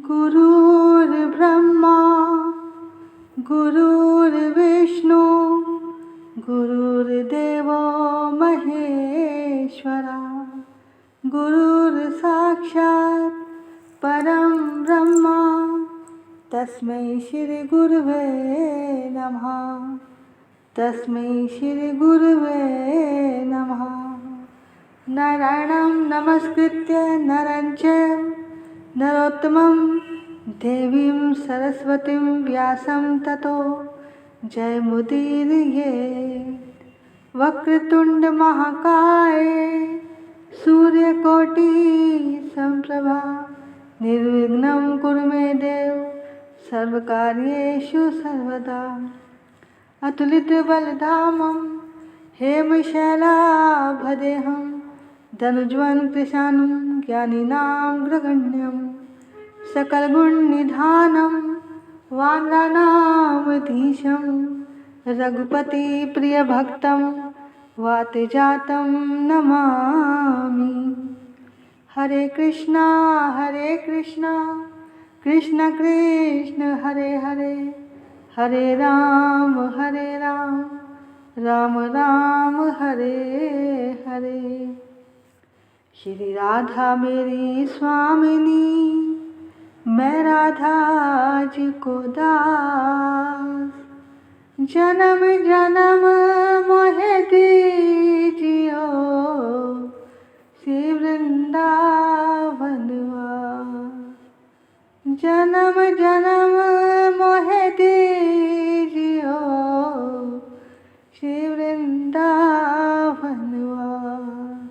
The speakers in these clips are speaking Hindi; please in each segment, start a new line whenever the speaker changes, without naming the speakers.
गुरुर्ब्रह्मा गुरुर्विष्णु गुरुर्देवो महेश्वरा गुरुर्साक्षात् परं ब्रह्म तस्मै श्री गुरुवे नमः। तस्मै श्री गुरुवे नमः। नारायणं नमस्कृत्य नरं चैव नरोत्तमं देवीं सरस्वतीं व्यासं ततो जयमुदीरयेत्। वक्रतुंड महाकाय सूर्यकोटि समप्रभा निर्विघ्नं कुरु मे देव सर्वकार्येषु सर्वदा। अतुलितबलधामं हेमशैलाभदेहं धनुज्वं कृशानं ज्ञानिनां ग्रगण्यं सकलगुणनिधानं वानराणामधीशं रघुपतिप्रियभक्तं वातजातं नमामि। हरे कृष्णा कृष्ण कृष्ण हरे हरे हरे राम राम राम हरे हरे। श्री राधा मेरी स्वामिनी मैं राधा जी को दास। जन्म जन्म मोहे दीजियो श्री वृंदावन वास। जन्म जन्म मोहे दीजियो श्री वृंदावन वास।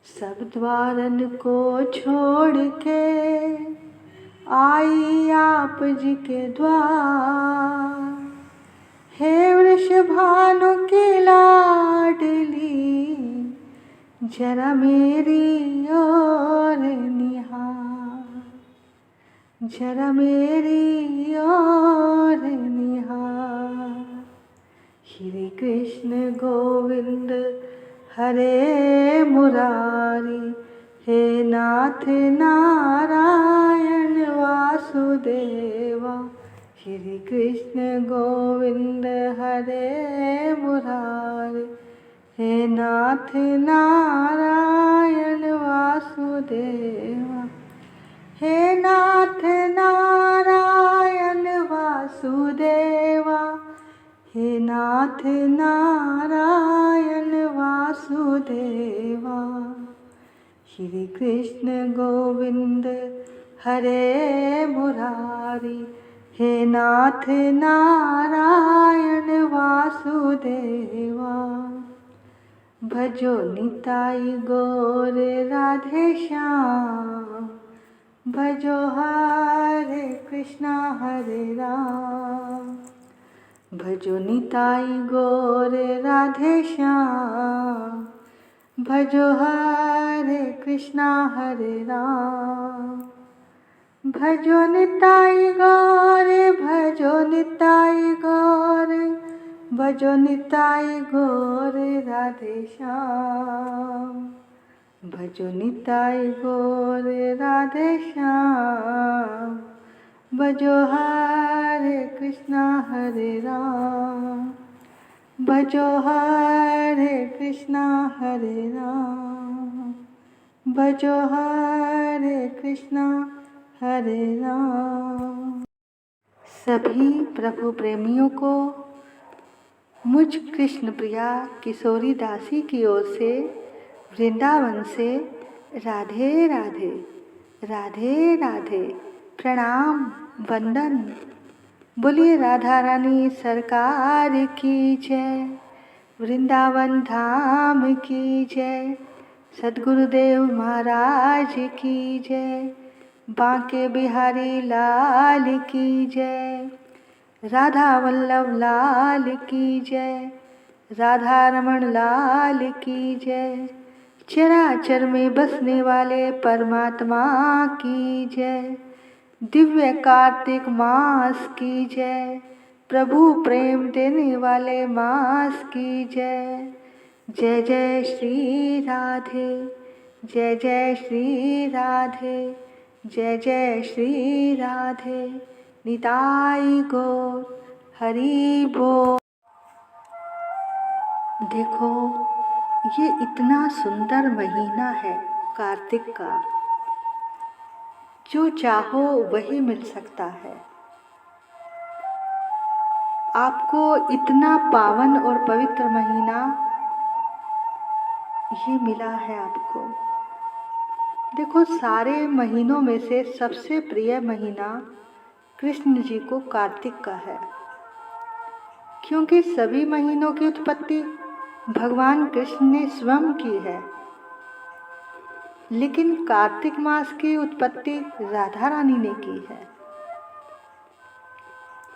सब द्वारन को छोड़ के आई आप जी के द्वार। हे वृषभानु की लाडली जरा मेरी ओर निहार। जरा मेरी ओर निहार। श्री कृष्ण गोविंद हरे मुरारी हे नाथ नारायण वासुदेवा। श्री कृष्ण गोविंद हरे मुरारी हे नाथ नारायण वासुदेवा। हे नाथ नारायण वासुदेवा। हे नाथ नारायण वासुदेवा। श्री कृष्ण गोविंद हरे मुरारी हे नाथ नारायण वासुदेवा। भजो निताई गौर राधे श्याम। भजो हरे कृष्णा हरे राम। भजो निताई गौर राधे श्याम। भजो हरे कृष्णा हरे राम। भजो निताई गौर भजो निताई गौर भजो निताई गौर राधे श्याम। भजो निताई गौर राधे श्याम। भजो हरे कृष्णा हरे राम। भजो हरे कृष्णा हरे राम। भजो हरे कृष्णा हरे राम। सभी प्रभु प्रेमियों को मुझ कृष्ण प्रिया किशोरी दासी की ओर से वृंदावन से राधे राधे राधे राधे प्रणाम वंदन। बोलिए राधा रानी सरकार की जय। वृंदावन धाम की जय। सद्गुरुदेव महाराज की जय। बांके बिहारी लाल की जय। राधा वल्लभ लाल की जय। राधा रमण लाल की जय। चराचर में बसने वाले परमात्मा की जय। दिव्य कार्तिक मास की जय। प्रभु प्रेम देने वाले मास की जय। जय जय श्री राधे। जय जय श्री राधे। जय जय श्री राधे निताई गौर हरि बोल। देखो, ये इतना सुंदर महीना है कार्तिक का, जो चाहो वही मिल सकता है। आपको इतना पावन और पवित्र महीना ये मिला है आपको। देखो, सारे महीनों में से सबसे प्रिय महीना कृष्ण जी को कार्तिक का है, क्योंकि सभी महीनों की उत्पत्ति भगवान कृष्ण ने स्वयं की है, लेकिन कार्तिक मास की उत्पत्ति राधा रानी ने की है।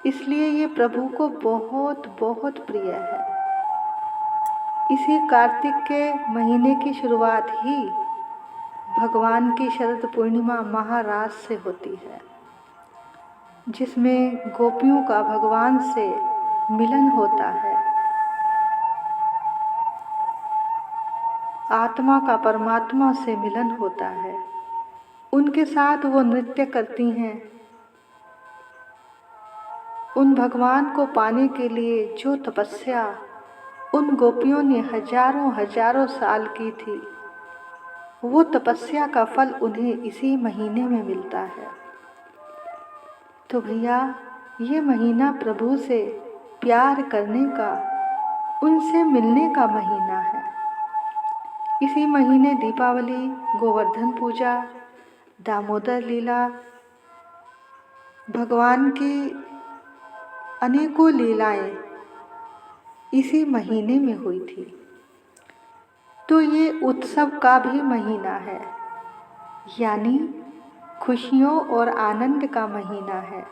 इसलिए ये प्रभु को बहुत बहुत प्रिय है। इसी कार्तिक के महीने की शुरुआत ही भगवान की शरद पूर्णिमा महारास से होती है, जिसमें गोपियों का भगवान से मिलन होता है। आत्मा का परमात्मा से मिलन होता है। उनके साथ वो नृत्य करती हैं। उन भगवान को पाने के लिए जो तपस्या उन गोपियों ने हजारों हजारों साल की थी, वो तपस्या का फल उन्हें इसी महीने में मिलता है। तो भैया, ये महीना प्रभु से प्यार करने का, उनसे मिलने का महीना है। इसी महीने दीपावली, गोवर्धन पूजा, दामोदर लीला, भगवान की अनेकों लीलाएं इसी महीने में हुई थी। तो ये उत्सव का भी महीना है, यानी खुशियों और आनंद का महीना है।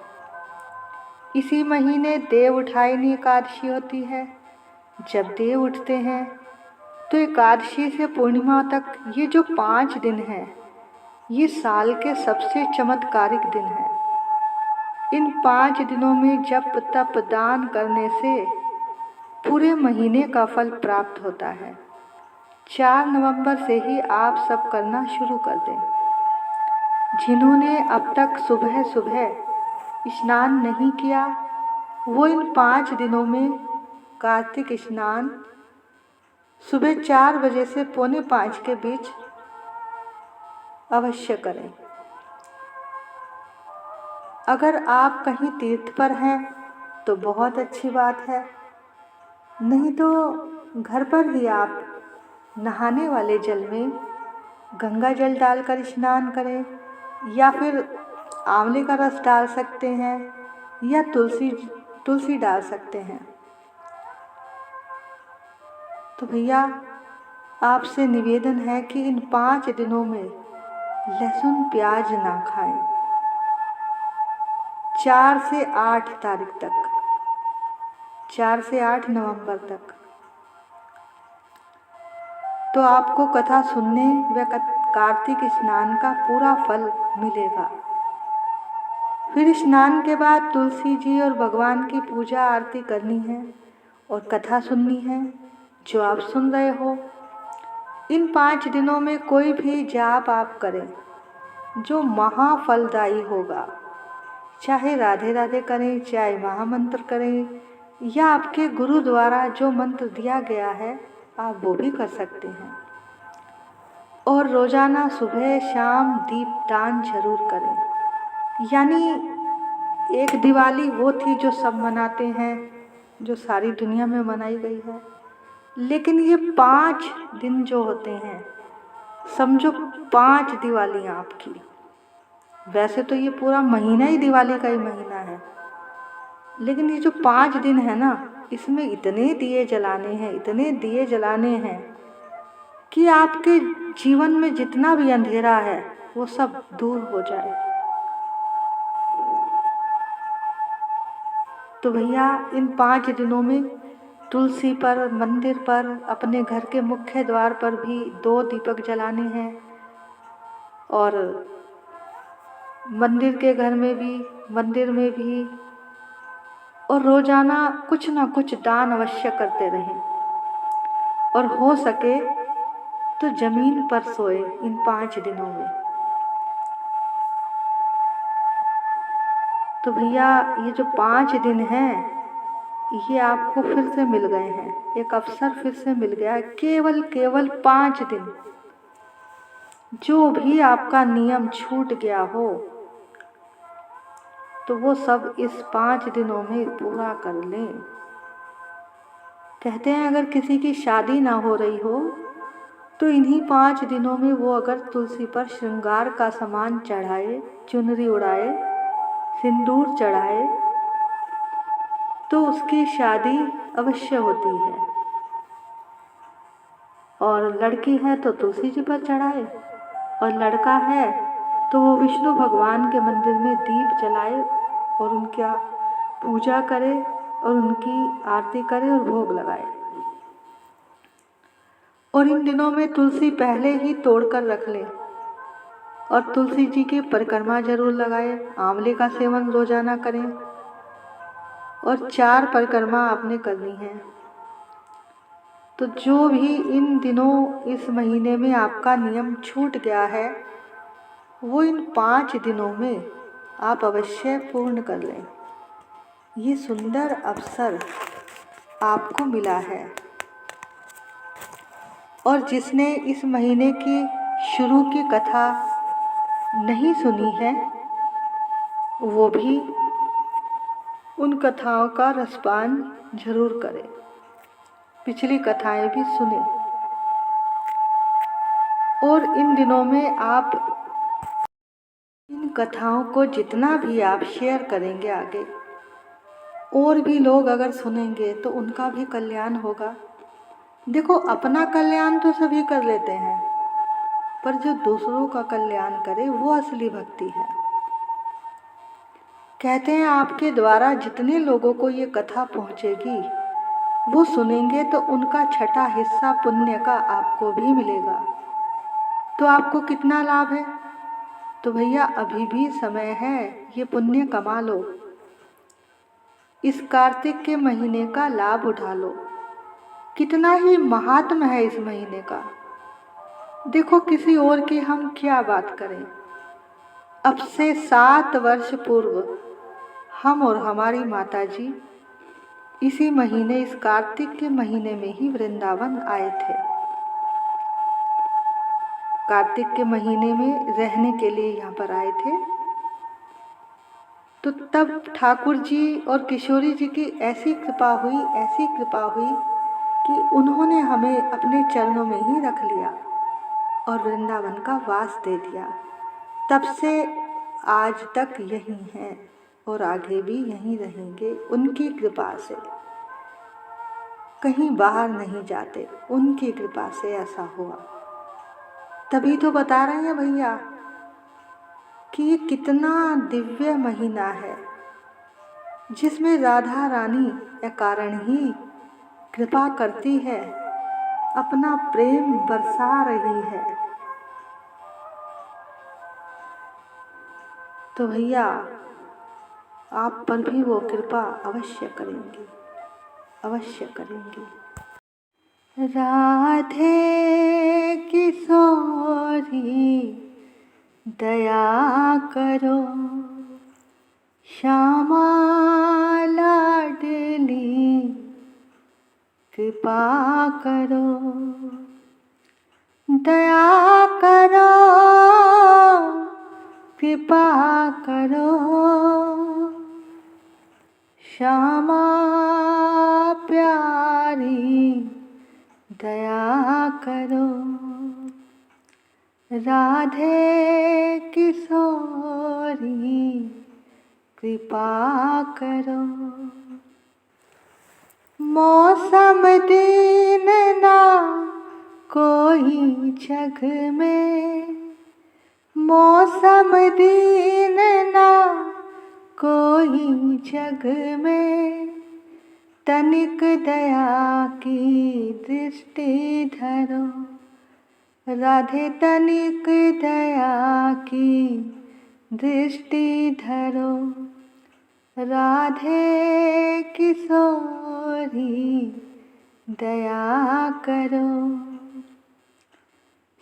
इसी महीने देव उठायनी एकादशी होती है। जब देव उठते हैं तो एकादशी से पूर्णिमा तक ये जो 5 दिन हैं, ये साल के सबसे चमत्कारिक दिन हैं। इन 5 दिनों में जप तप दान करने से पूरे महीने का फल प्राप्त होता है। 4 नवंबर से ही आप सब करना शुरू कर दें। जिन्होंने अब तक सुबह सुबह स्नान नहीं किया, वो इन 5 दिनों में कार्तिक स्नान सुबह 4 बजे से 4:45 के बीच अवश्य करें। अगर आप कहीं तीर्थ पर हैं तो बहुत अच्छी बात है, नहीं तो घर पर ही आप नहाने वाले जल में गंगा जल डालकर स्नान करें, या फिर आंवले का रस डाल सकते हैं, या तुलसी डाल सकते हैं। तो भैया, आपसे निवेदन है कि इन 5 दिनों में लहसुन प्याज ना खाएं। 4 से 8 तारीख तक, 4 से 8 नवंबर तक तो आपको कथा सुनने व कार्तिक स्नान का पूरा फल मिलेगा। फिर स्नान के बाद तुलसी जी और भगवान की पूजा आरती करनी है और कथा सुननी है जो आप सुन रहे हो। इन 5 दिनों में कोई भी जाप आप करें जो महाफलदायी होगा। चाहे राधे राधे करें, चाहे महामंत्र करें, या आपके गुरु द्वारा जो मंत्र दिया गया है आप वो भी कर सकते हैं। और रोजाना सुबह शाम दीपदान जरूर करें। यानी एक दिवाली वो थी जो सब मनाते हैं, जो सारी दुनिया में मनाई गई है, लेकिन ये 5 दिन जो होते हैं, समझो 5 दिवालियाँ आपकी। वैसे तो ये पूरा महीना ही दिवाली का ही महीना है, लेकिन ये जो 5 दिन है ना, इसमें इतने दिए जलाने हैं, इतने दिए जलाने हैं कि आपके जीवन में जितना भी अंधेरा है वो सब दूर हो जाए। तो भैया, इन 5 दिनों में तुलसी पर, मंदिर पर, अपने घर के मुख्य द्वार पर भी 2 दीपक जलाने हैं, और मंदिर के घर में भी, मंदिर में भी, और रोजाना कुछ ना कुछ दान अवश्य करते रहें। और हो सके तो जमीन पर सोए इन 5 दिनों में। तो भैया ये जो 5 दिन हैं ये आपको फिर से मिल गए हैं, एक अवसर फिर से मिल गया है। केवल 5 दिन, जो भी आपका नियम छूट गया हो तो वो सब इस 5 दिनों में पूरा कर लें। कहते हैं अगर किसी की शादी ना हो रही हो तो इन्हीं 5 दिनों में वो अगर तुलसी पर श्रृंगार का सामान चढ़ाए, चुनरी उड़ाए, सिंदूर चढ़ाए तो उसकी शादी अवश्य होती है। और लड़की है तो तुलसी जी पर चढ़ाए, और लड़का है तो वो विष्णु भगवान के मंदिर में दीप जलाए और उनका पूजा करे और उनकी आरती करे और भोग लगाए। और इन दिनों में तुलसी पहले ही तोड़कर रख ले और तुलसी जी की परिक्रमा जरूर लगाए। आंवले का सेवन रोजाना करें और 4 परिक्रमा आपने करनी है। तो जो भी इन दिनों इस महीने में आपका नियम छूट गया है वो इन 5 दिनों में आप अवश्य पूर्ण कर लें। ये सुंदर अवसर आपको मिला है। और जिसने इस महीने की शुरू की कथा नहीं सुनी है वो भी उन कथाओं का रसपान जरूर करें, पिछली कथाएं भी सुने। और इन दिनों में आप इन कथाओं को जितना भी आप शेयर करेंगे आगे, और भी लोग अगर सुनेंगे तो उनका भी कल्याण होगा। देखो अपना कल्याण तो सभी कर लेते हैं, पर जो दूसरों का कल्याण करे वो असली भक्ति है। कहते हैं आपके द्वारा जितने लोगों को ये कथा पहुँचेगी वो सुनेंगे तो उनका 6ठा हिस्सा पुण्य का आपको भी मिलेगा। तो आपको कितना लाभ है? तो भैया अभी भी समय है, ये पुण्य कमा लो, इस कार्तिक के महीने का लाभ उठा लो। कितना ही महात्म है इस महीने का। देखो किसी और की हम क्या बात करें। अब से 7 वर्ष पूर्व हम और हमारी माताजी इसी महीने, इस कार्तिक के महीने में ही वृंदावन आए थे। कार्तिक के महीने में रहने के लिए यहाँ पर आए थे। तो तब ठाकुर जी और किशोरी जी की ऐसी कृपा हुई कि उन्होंने हमें अपने चरणों में ही रख लिया और वृंदावन का वास दे दिया। तब से आज तक यहीं हैं और आगे भी यहीं रहेंगे। उनकी कृपा से कहीं बाहर नहीं जाते, उनकी कृपा से ऐसा हुआ। तभी तो बता रहे हैं भैया कि ये कितना दिव्य महीना है जिसमें राधा रानी अकारण ही कृपा करती है, अपना प्रेम बरसा रही है। तो भैया आप पर भी वो कृपा अवश्य करेंगी, अवश्य करेंगी। राधे किशोरी दया करो, श्यामा लाडली कृपा करो, दया करो, कृपा करो, श्यामा प्यारी दया करो, राधे किशोरी कृपा करो। मौसम दिन ना कोई जग में, मौसम दिन ना कोई जग में, तनिक दया की दृष्टि धरो, राधे तनिक दया की दृष्टि धरो, राधे किशोरी दया करो।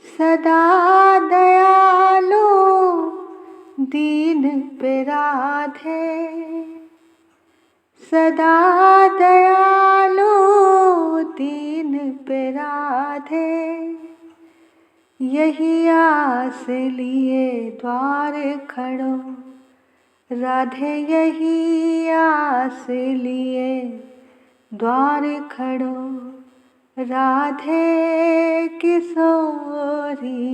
सदा दयालु दीन पे राधे सदा दयालु, दीन पे राधे यही आस लिए द्वार खड़ो, राधे यही आस लिए द्वार खड़ो, राधे किशोरी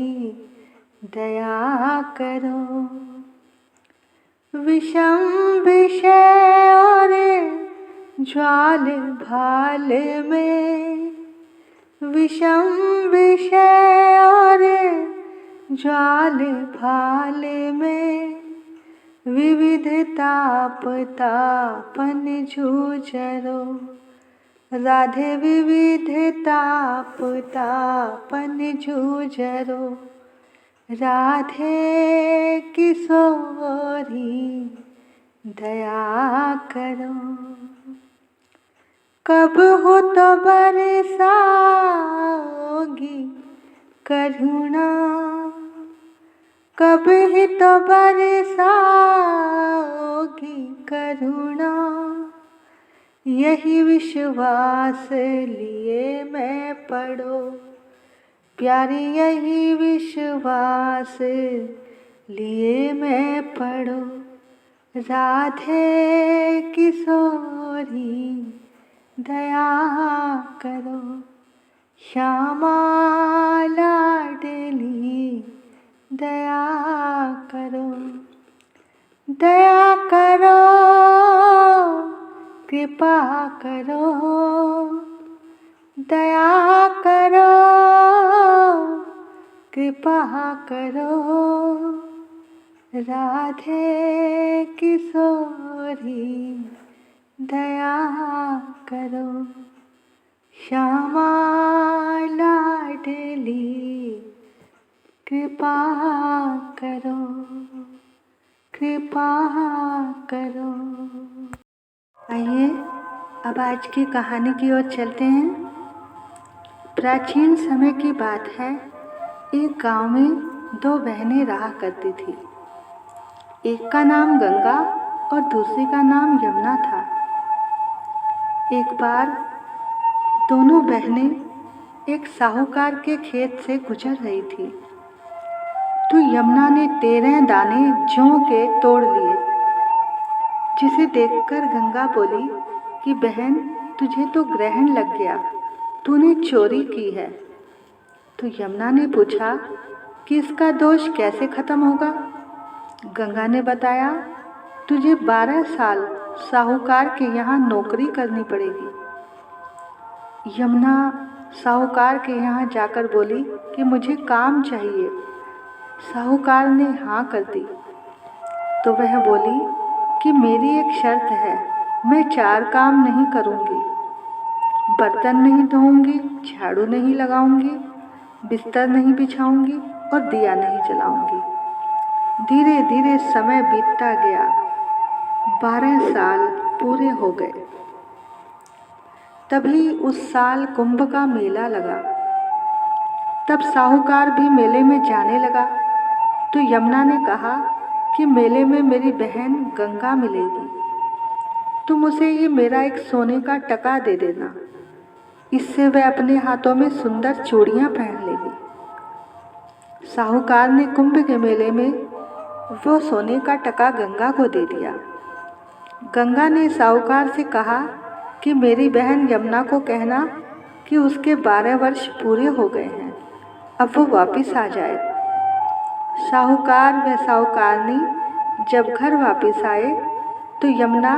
दया करो। विषम विषय और ज्वाल भाल में, विषम विषय और ज्वाल भाल में विविधता तापन जूझरो, राधे विविधता तापन जूझरो, राधे किशोरी दया करो। कब हो तो बरसाओगी करुणा, कब ही तो बरसाओगी करुणा, यही विश्वास लिए मैं पढ़ो, प्यारी यही विश्वास लिए मैं पढ़ो, राधे किशोरी दया करो। श्यामा लाडली दया करो, दया करो, कृपा करो, दया करो, कृपा करो, राधे किशोरी दया करो। श्यामा लाडली कृपा करो, कृपा करो। आइए अब आज की कहानी की ओर चलते हैं। प्राचीन समय की बात है, एक गांव में दो बहनें रहा करती थी। एक का नाम गंगा और दूसरी का नाम यमुना था। एक बार दोनों बहनें एक साहूकार के खेत से गुजर रही थी, तो यमुना ने 13 दाने जौ के तोड़ लिए, जिसे देखकर गंगा बोली कि बहन, तुझे तो ग्रहण लग गया, तूने चोरी की है। तो यमुना ने पूछा कि इसका दोष कैसे खत्म होगा। गंगा ने बताया, तुझे 12 साल साहूकार के यहाँ नौकरी करनी पड़ेगी। यमुना साहूकार के यहाँ जाकर बोली कि मुझे काम चाहिए। साहूकार ने हाँ कर दी। तो वह बोली कि मेरी एक शर्त है, मैं 4 काम नहीं करूँगी, बर्तन नहीं धोऊंगी, झाड़ू नहीं लगाऊंगी, बिस्तर नहीं बिछाऊंगी और दिया नहीं जलाऊंगी। धीरे धीरे समय बीतता गया, 12 साल पूरे हो गए। तभी उस साल कुंभ का मेला लगा। तब साहूकार भी मेले में जाने लगा। तो यमुना ने कहा कि मेले में मेरी बहन गंगा मिलेगी, तुम उसे ये मेरा एक सोने का टका दे देना, इससे वह अपने हाथों में सुंदर चूड़ियाँ पहन लेगी। साहूकार ने कुंभ के मेले में वो सोने का टका गंगा को दे दिया। गंगा ने साहूकार से कहा कि मेरी बहन यमुना को कहना कि उसके 12 वर्ष पूरे हो गए हैं, अब वो वापस आ जाए। साहूकार व साहूकारनी जब घर वापस आए तो यमुना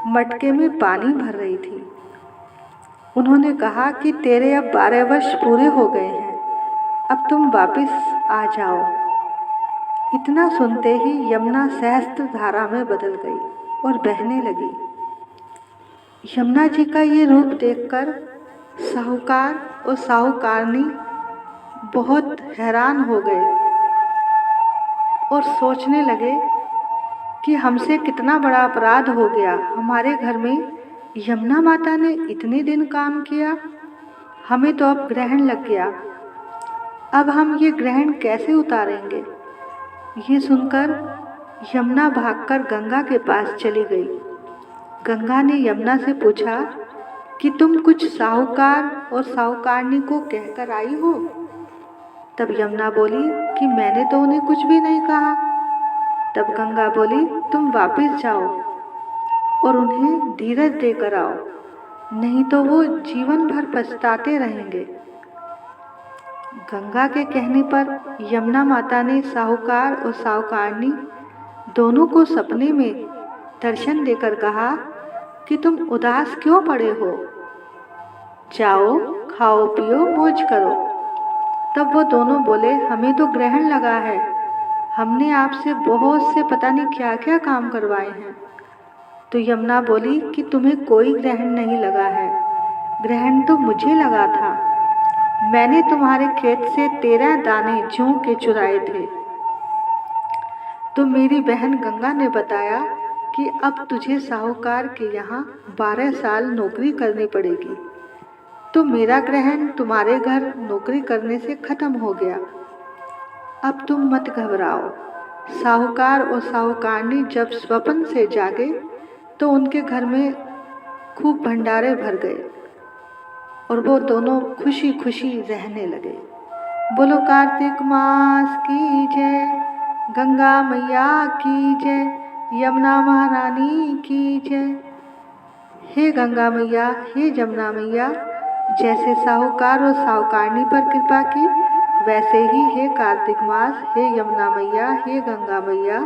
मटके में पानी भर रही थी। उन्होंने कहा कि तेरे अब 12 वर्ष पूरे हो गए हैं, अब तुम वापस आ जाओ। इतना सुनते ही यमुना सहस्त्र धारा में बदल गई और बहने लगी। यमुना जी का ये रूप देखकर साहूकार और साहूकारनी बहुत हैरान हो गए और सोचने लगे कि हमसे कितना बड़ा अपराध हो गया। हमारे घर में यमुना माता ने इतने दिन काम किया, हमें तो अब ग्रहण लग गया, अब हम ये ग्रहण कैसे उतारेंगे। ये सुनकर यमुना भागकर गंगा के पास चली गई। गंगा ने यमुना से पूछा कि तुम कुछ साहूकार और साहूकारनी को कहकर आई हो? तब यमुना बोली कि मैंने तो उन्हें कुछ भी नहीं कहा। तब गंगा बोली, तुम वापस जाओ और उन्हें धीरज देकर आओ, नहीं तो वो जीवन भर पछताते रहेंगे। गंगा के कहने पर यमुना माता ने साहूकार और साहूकारनी दोनों को सपने में दर्शन देकर कहा कि तुम उदास क्यों पड़े हो, जाओ खाओ पियो मौज करो। तब वो दोनों बोले, हमें तो ग्रहण लगा है, हमने आपसे बहुत से पता नहीं क्या क्या काम करवाए हैं। तो यमुना बोली कि तुम्हें कोई ग्रहण नहीं लगा है, ग्रहण तो मुझे लगा था। मैंने तुम्हारे खेत से 13 दाने जौ के चुराए थे। तो मेरी बहन गंगा ने बताया कि अब तुझे साहूकार के यहाँ 12 साल नौकरी करनी पड़ेगी। तो मेरा ग्रहण तुम्हारे घर नौकरी करने से खत्म हो गया। अब तुम मत घबराओ। साहूकार और साहूकारनी जब स्वप्न से जागे तो उनके घर में खूब भंडारे भर गए और वो दोनों खुशी खुशी रहने लगे। बोलो कार्तिक मास की जय, गंगा मैया की जय, यमुना महारानी की जय। हे गंगा मैया, हे यमुना मैया, जैसे साहूकार और साहूकारनी पर कृपा की, वैसे ही हे कार्तिक मास, हे यमुना मैया, हे गंगा मैया,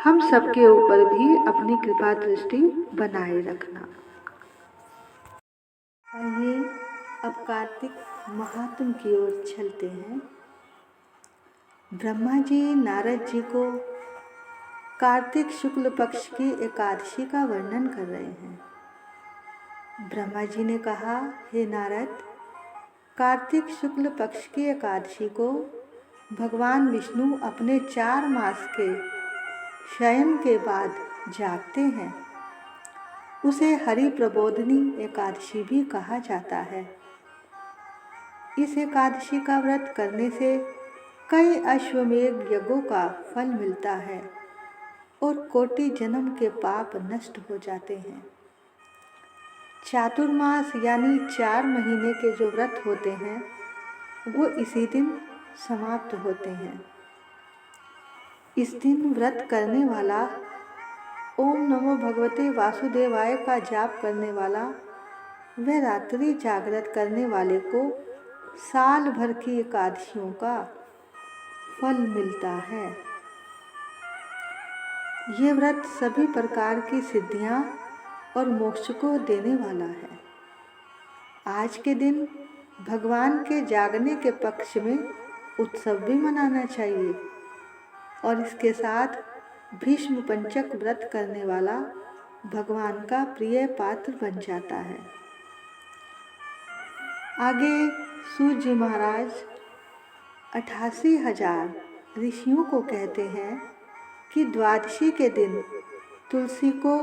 हम सबके ऊपर भी अपनी कृपा दृष्टि बनाए रखना। आइए अब कार्तिक महात्म की ओर चलते हैं। ब्रह्मा जी नारद जी को कार्तिक शुक्ल पक्ष की एकादशी का वर्णन कर रहे हैं। ब्रह्मा जी ने कहा, हे नारद, कार्तिक शुक्ल पक्ष की एकादशी को भगवान विष्णु अपने 4 मास के शयन के बाद जागते हैं। उसे हरि प्रबोधिनी एकादशी भी कहा जाता है। इस एकादशी का व्रत करने से कई अश्वमेध यज्ञों का फल मिलता है और कोटि जन्म के पाप नष्ट हो जाते हैं। चातुर्मास यानी 4 महीने के जो व्रत होते हैं वो इसी दिन समाप्त होते हैं। इस दिन व्रत करने वाला, ओम नमो भगवते वासुदेवाय का जाप करने वाला व रात्रि जागृत करने वाले को साल भर की एकादशियों का फल मिलता है। ये व्रत सभी प्रकार की सिद्धियां और मोक्ष को देने वाला है। आज के दिन भगवान के जागने के पक्ष में उत्सव भी मनाना चाहिए और इसके साथ भीष्म पंचक व्रत करने वाला भगवान का प्रिय पात्र बन जाता है। आगे सूर्य जी महाराज 88,000 ऋषियों को कहते हैं कि द्वादशी के दिन तुलसी को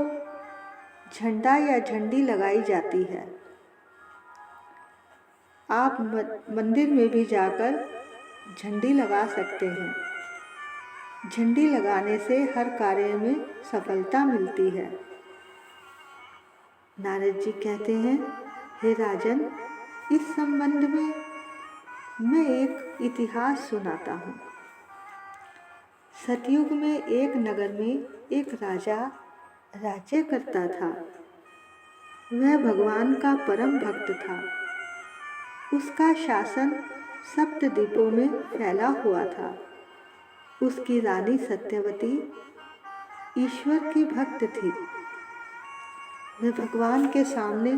झंडा या झंडी लगाई जाती है। आप मंदिर में भी जाकर झंडी लगा सकते हैं। झंडी लगाने से हर कार्य में सफलता मिलती है। नारद जी कहते हैं, हे राजन, इस संबंध में मैं एक इतिहास सुनाता हूँ। सतयुग में एक नगर में एक राजा राज्य करता था। वह भगवान का परम भक्त था। उसका शासन सप्तद्वीपों में फैला हुआ था। उसकी रानी सत्यवती ईश्वर की भक्त थी। वह भगवान के सामने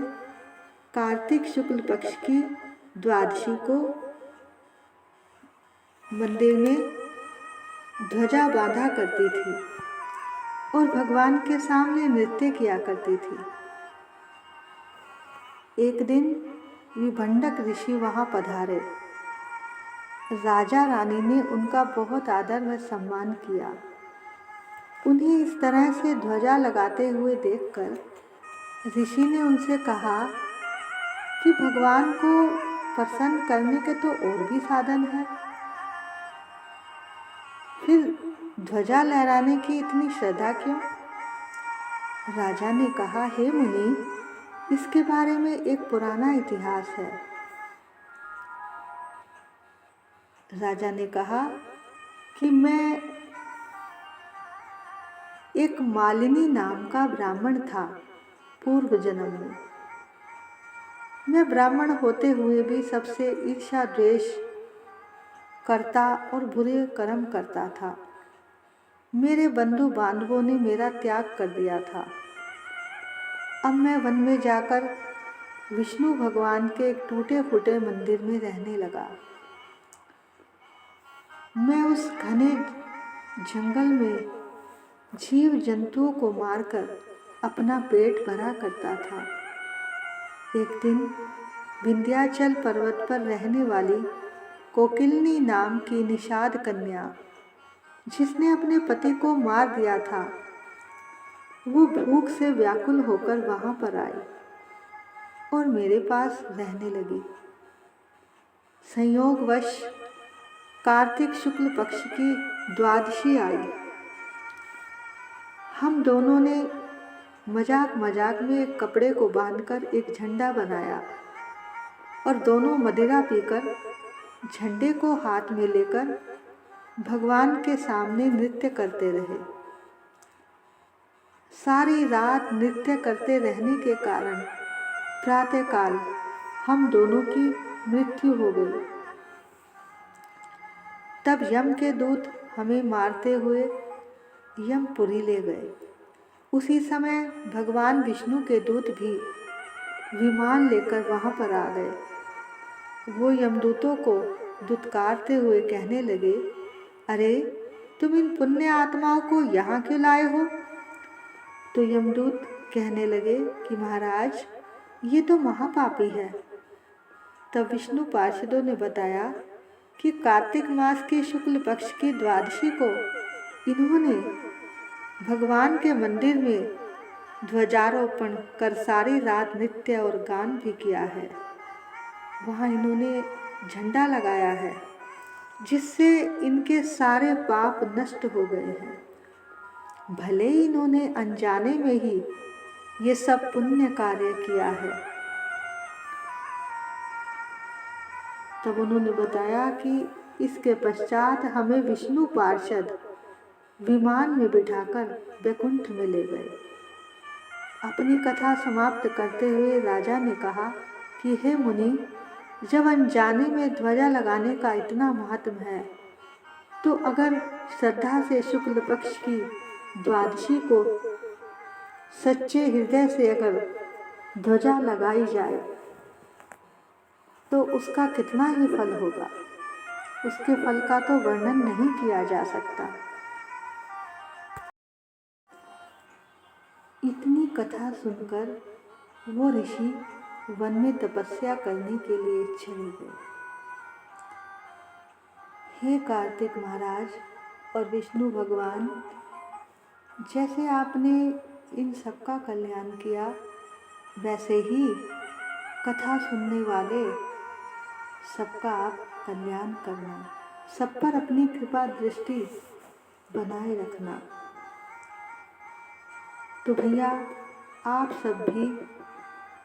कार्तिक शुक्ल पक्ष की द्वादशी को मंदिर में ध्वजा बांधा करती थी और भगवान के सामने नृत्य किया करती थी। एक दिन विभंडक ऋषि वहां पधारे। राजा रानी ने उनका बहुत आदर व सम्मान किया। उन्हें इस तरह से ध्वजा लगाते हुए देखकर ऋषि ने उनसे कहा कि भगवान को प्रसन्न करने के तो और भी साधन हैं। फिर ध्वजा लहराने की इतनी श्रद्धा क्यों? राजा ने कहा, हे मुनि, इसके बारे में एक पुराना इतिहास है। राजा ने कहा कि मैं एक मालिनी नाम का ब्राह्मण था पूर्व जन्म में। मैं ब्राह्मण होते हुए भी सबसे ईर्ष्या द्वेष करता और बुरे कर्म करता था। मेरे बंधु बांधवों ने मेरा त्याग कर दिया था। अब मैं वन में जाकर विष्णु भगवान के एक टूटे फूटे मंदिर में रहने लगा। मैं उस घने जंगल में जीव जंतुओं को मारकर अपना पेट भरा करता था। एक दिन विंध्याचल पर्वत पर रहने वाली कोकिलनी नाम की निषाद कन्या, जिसने अपने पति को मार दिया था, वो भूख से व्याकुल होकर वहां पर आई और मेरे पास रहने लगी। संयोगवश कार्तिक शुक्ल पक्ष की द्वादशी आई। हम दोनों ने मजाक मजाक में एक कपड़े को बांधकर एक झंडा बनाया और दोनों मदिरा पीकर झंडे को हाथ में लेकर भगवान के सामने नृत्य करते रहे। सारी रात नृत्य करते रहने के कारण प्रातःकाल हम दोनों की मृत्यु हो गई। तब यम के दूत हमें मारते हुए यमपुरी ले गए। उसी समय भगवान विष्णु के दूत भी विमान लेकर वहां पर आ गए। वो यमदूतों को दुत्कारते हुए कहने लगे, अरे तुम इन पुण्य आत्माओं को यहाँ क्यों लाए हो? तो यमदूत कहने लगे कि महाराज, ये तो महापापी है। तब विष्णु पार्षदों ने बताया कि कार्तिक मास के शुक्ल पक्ष की द्वादशी को इन्होंने भगवान के मंदिर में ध्वजारोपण कर सारी रात नृत्य और गान भी किया है। वहाँ इन्होंने झंडा लगाया है, जिससे इनके सारे पाप नष्ट हो गए हैं। भले ही इन्होंने अनजाने में ही ये सब पुण्य कार्य किया है। तब उन्होंने बताया कि इसके पश्चात हमें विष्णु पार्षद विमान में बिठाकर वैकुंठ में ले गए। अपनी कथा समाप्त करते हुए राजा ने कहा कि हे मुनि, जब अनजाने में ध्वजा लगाने का इतना महत्व है, तो अगर श्रद्धा से शुक्ल पक्ष की द्वादशी को सच्चे हृदय से अगर ध्वजा लगाई जाए तो उसका कितना ही फल होगा। उसके फल का तो वर्णन नहीं किया जा सकता। इतनी कथा सुनकर वो ऋषि वन में तपस्या करने के लिए चले गए। हे कार्तिक महाराज और विष्णु भगवान, जैसे आपने इन सबका कल्याण किया, वैसे ही कथा सुनने वाले सबका आप कल्याण करना, सब पर अपनी कृपा दृष्टि बनाए रखना। तो भैया, आप सब भी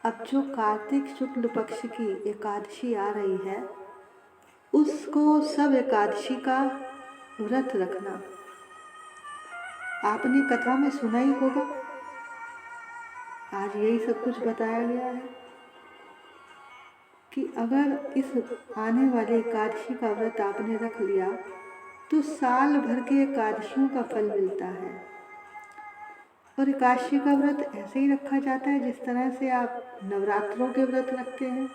अब जो कार्तिक शुक्ल पक्ष की एकादशी आ रही है, उसको सब एकादशी का व्रत रखना। आपने कथा में सुना ही होगा, आज यही सब कुछ बताया गया है कि अगर इस आने वाले एकादशी का व्रत आपने रख लिया तो साल भर के एकादशियों का फल मिलता है। और एकादशी का व्रत ऐसे ही रखा जाता है जिस तरह से आप नवरात्रों के व्रत रखते हैं।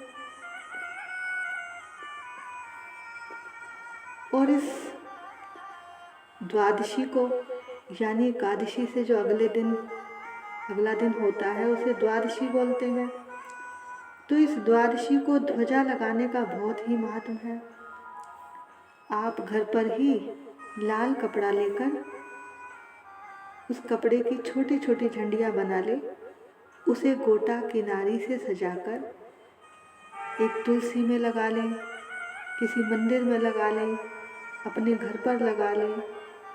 और इस द्वादशी को यानी एकादशी से जो अगला दिन होता है उसे द्वादशी बोलते हैं। तो इस द्वादशी को ध्वजा लगाने का बहुत ही महत्व है। आप घर पर ही लाल कपड़ा लेकर उस कपड़े की छोटी छोटी झंडियाँ बना ले, उसे गोटा किनारी से सजाकर एक तुलसी में लगा लें, किसी मंदिर में लगा लें, अपने घर पर लगा लें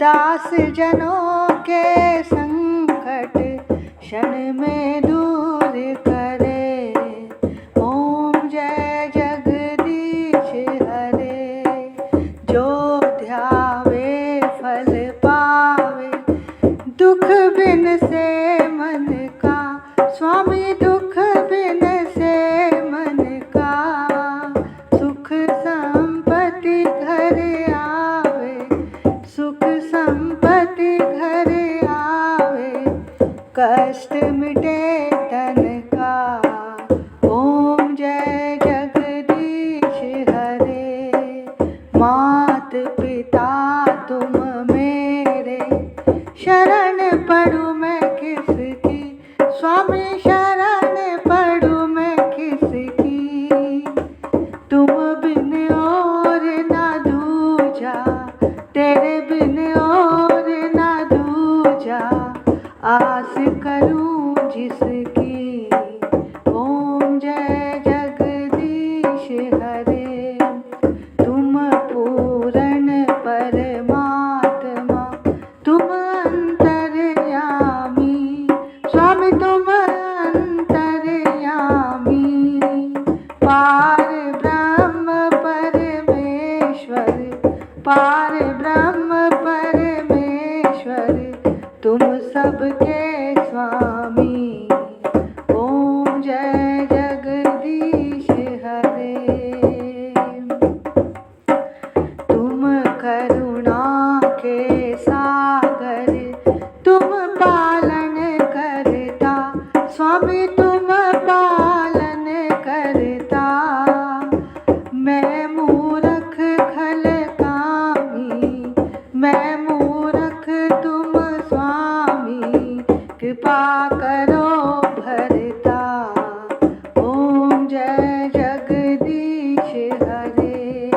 दास जनों के संकट क्षण में दूर करे। ओम जय जगदीश हरे। जो ध्यावे फल पावे, दुख बिन से मन का। स्वामी दुख बिन से मन का। सुख संपत्ति घर आवे, सुख संपत्ति घर आवे। कष्ट मिटे तन का। ओम जय जगदीश हरे। मात पिता तुम मेरे, शरण पड़ूं मैं किसकी। स्वामी शरण पड़ूं मैं किसकी। तुम बिन और ना दूजा, तेरे बिन और ना दूजा। आस करूं जिसकी। ओम जय जगदीश हरे। तुम पूर्ण परमात्मा, तुम अंतर्यामी। स्वामी तुम अंतर्यामी। पार ब्रह्म परमेश्वर, पार ब्रह्म परमेश्वर। तुम सबके स्वामी। ओम जय जगदीश हरे। तुम करुणा के सागर, तुम पालन करता। स्वामी तुम पालन करता। मैं मूर्ख खल कामी, मैं मूर्ख तुम स्वामी। कृपा करो भरता। ओम जय जगदीश हरे।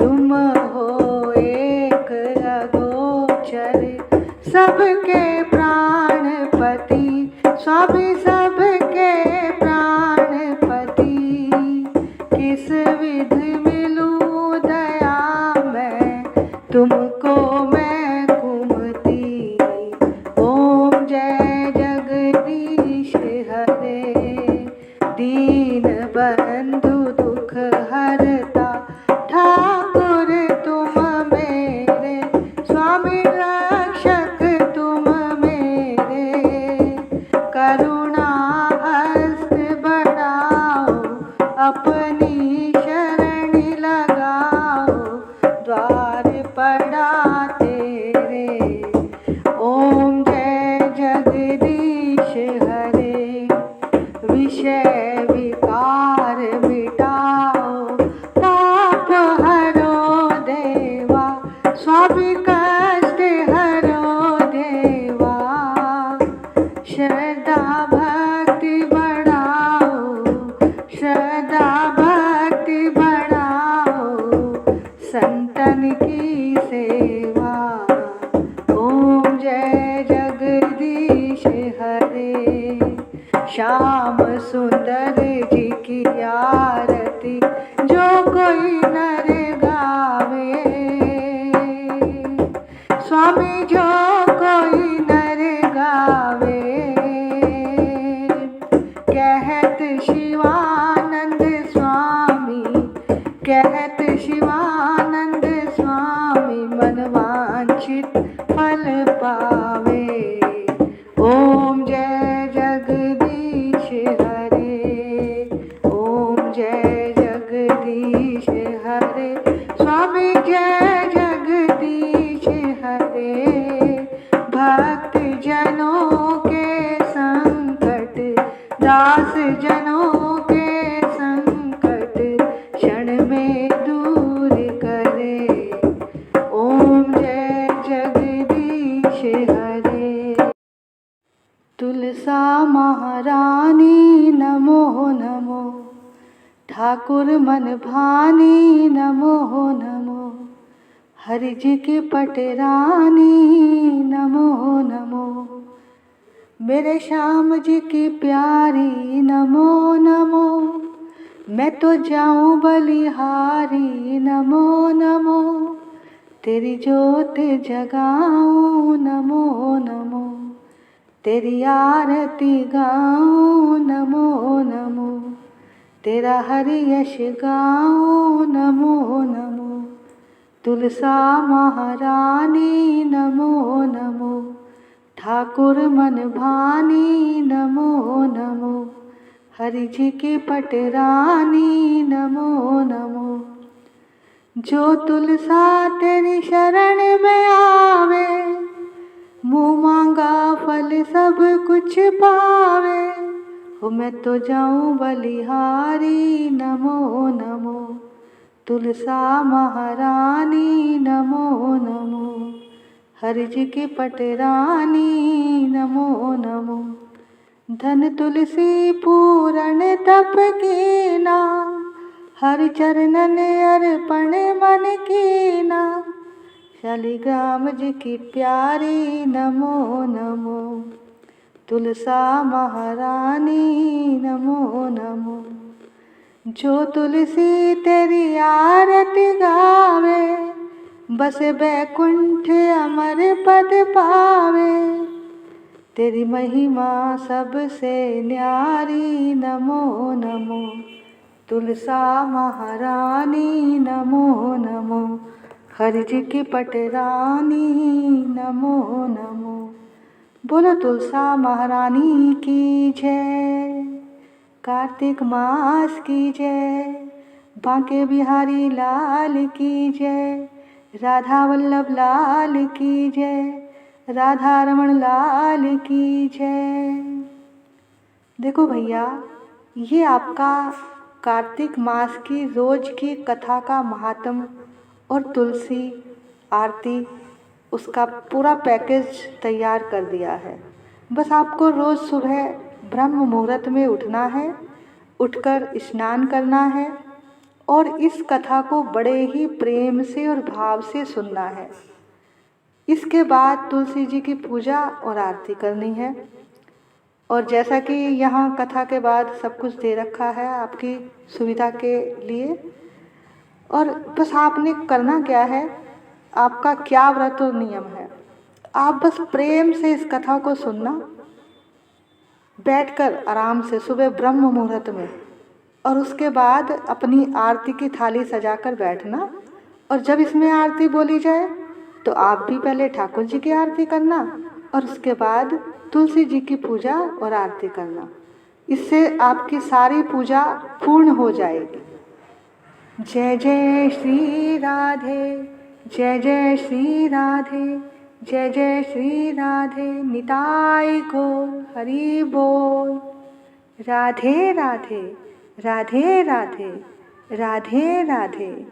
तुम हो एक अगोचर, सबके प्राणपति। स्वामी सबके प्राणपति। किस विधि मिलूं दया मैं, तुमको मैं कुमति। ओम जय जगदीश हरे। दीन बंधु दुख हरता, ठाकुर तुम मेरे। स्वामी रक्षक तुम मेरे। करुणा हस्त बढ़ाओ, अपनी शरण लगाओ। द्वार पड़ा तेरे। ओम जय जगदीश हरे। विषय विकार मिटाओ, पाप हरो देवा। स्वामी कष्ट हरो देवा। श्रद्धा भक्ति बढ़ाओ, श्रद्धा भक्ति बढ़ाओ। संतन की सेवा। ओम जय जगदीश हरे। श्याम सुंदर जी की आरती, जो कोई नर गावे। स्वामी जो कोई नर गावे। कहत शिवानंद स्वामी, कहत शिवानंद स्वामी। मनवांछित फल पावे। ओम जय जगदीश हरे। ओम जय जगदीश हरे। स्वामी जय जगदीश हरे। भक्त जनों के संकट, दास जनों के संकट क्षण में दूर करे। ओम जय जगदीश हरे। तुलसा महारानी नमो नमो। ठाकुर मन भानी नमो नमो। हरि जी की पटरानी नमो नमो। मेरे श्याम जी की प्यारी नमो नमो। मैं तो जाऊं बलिहारी नमो नमो। तेरी ज्योत जगाऊं नमो नमो, तेरी आरती गाऊं नमो नमो, तेरा हरि यश गाऊं नमो नमो, तुलसा महारानी नमो नमो, ठाकुर मन भानी नमो नमो, हरि जी की पटरानी नमो नमो। जो तुलसा तेरी शरण में आवे, मुँह मांगा फल सब कुछ पावे। हो मैं तो जाऊं बलिहारी नमो नमो, तुलसा महारानी नमो नमो, हरि जी की पटरानी नमो नमो। धन तुलसी पूरण तप कीना, हरि चरणन अर्पण मन कीना, शालिग्राम जी की प्यारी नमो नमो, तुलसा महारानी नमो नमो। जो तुलसी तेरी आरती गावे, बसे बैकुंठ अमर पद पावे। तेरी महिमा सबसे न्यारी नमो नमो, तुलसा महारानी नमो नमो, हरि जी की पटरानी नमो नमो। बोलो तुलसा महारानी की जय, कार्तिक मास की जय, बांके बिहारी लाल की जय, राधा वल्लभ लाल की जय, राधा रमण लाल की जय। देखो भैया, ये आपका कार्तिक मास की रोज की कथा का महात्म और तुलसी आरती, उसका पूरा पैकेज तैयार कर दिया है। बस आपको रोज़ सुबह ब्रह्म मुहूर्त में उठना है, उठकर स्नान करना है और इस कथा को बड़े ही प्रेम से और भाव से सुनना है। इसके बाद तुलसी जी की पूजा और आरती करनी है। और जैसा कि यहाँ कथा के बाद सब कुछ दे रखा है आपकी सुविधा के लिए, और बस आपने करना क्या है, आपका क्या व्रत और नियम है, आप बस प्रेम से इस कथा को सुनना, बैठकर आराम से सुबह ब्रह्म मुहूर्त में, और उसके बाद अपनी आरती की थाली सजाकर बैठना। और जब इसमें आरती बोली जाए तो आप भी पहले ठाकुर जी की आरती करना और उसके बाद तुलसी जी की पूजा और आरती करना। इससे आपकी सारी पूजा पूर्ण हो जाएगी। जय जय श्री राधे, जय जय श्री राधे, जय जय श्री राधे, निताई गौर हरि बोल। राधे राधे, राधे राधे, राधे राधे।